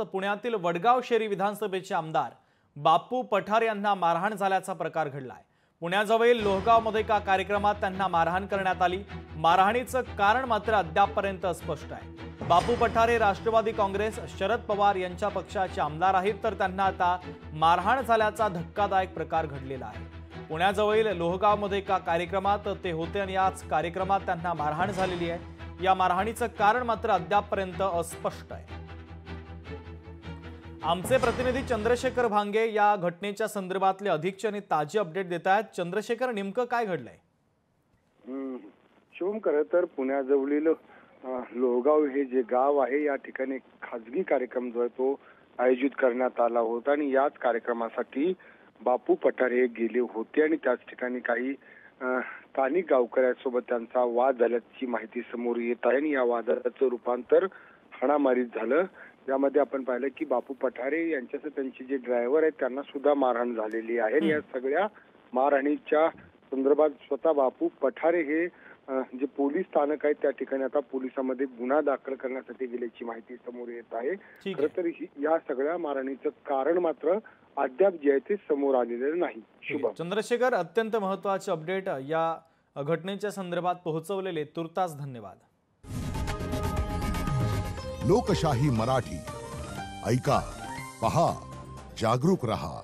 पुण्यातील वडगाव शेरी विधानसभेचे आमदार बापू पठारे यांना मारहाण झाल्याचा प्रकार घडलाय। पुण्याजवळील लोहगावमध्ये एका कार्यक्रमात त्यांना मारहाण करण्यात आली। मारहाणीचं कारण मात्र अद्यापपर्यंत अस्पष्ट आहे। बापू पठारे राष्ट्रवादी काँग्रेस शरद पवार यांच्या पक्षाचे आमदार आहेत, तर त्यांना आता मारहाण झाल्याचा धक्कादायक प्रकार घडलेला आहे। पुण्याजवळील लोहगावमध्ये एका कार्यक्रमात ते होते आणि याच कार्यक्रमात त्यांना मारहाण झालेली आहे। या मारहाणीचं कारण मात्र अद्यापपर्यंत अस्पष्ट आहे। आमचे प्रतिनिधी चंद्रशेखर भांगे या घटनेच्या संदर्भातले अधिकचे आणि ताजे अपडेट देत आहेत। चंद्रशेखर, नेमकं काय घडलंय? शिवम, खरं तर पुण्याजवळील लोहगाव हे जे गाव आहे या ठिकाणी खाजगी कार्यक्रम जो आहे तो आयोजित करण्यात आला होता आणि याच कार्यक्रमासाठी बापू पठारे गेले होते आणि त्याच ठिकाणी काही स्थानिक गावकऱ्यांसोबत त्यांचा वाद झाल्याची माहिती समोर येत आहे आणि या वादाचं रूपांतर हाणामारीत झालं। यामध्ये आपण पाहिलं की बापू पठारे यांच्यासह त्यांचे जे ड्रायव्हर आहेत त्यांना सुद्धा मारहाण झालेली आहे। या सगळ्या मारहाणीच्या संदर्भात स्वतः बापू पठारे हे जे पोलीस स्थानक आहे त्या ठिकाणी आता पोलिसांमध्ये गुन्हा दाखल करण्यासाठी गेल्याची माहिती समोर येत आहे। खरं तर या सगळ्या मारहाणीचं कारण मात्र अद्याप जे आहे ते समोर आलेलं नाही। शुभम, चंद्रशेखर, अत्यंत महत्त्वाचे अपडेट या घटनेच्या संदर्भात पोहोचवलेले तुर्तास धन्यवाद। लोकशाही मराठी ऐका, पहा, जागरूक रहा।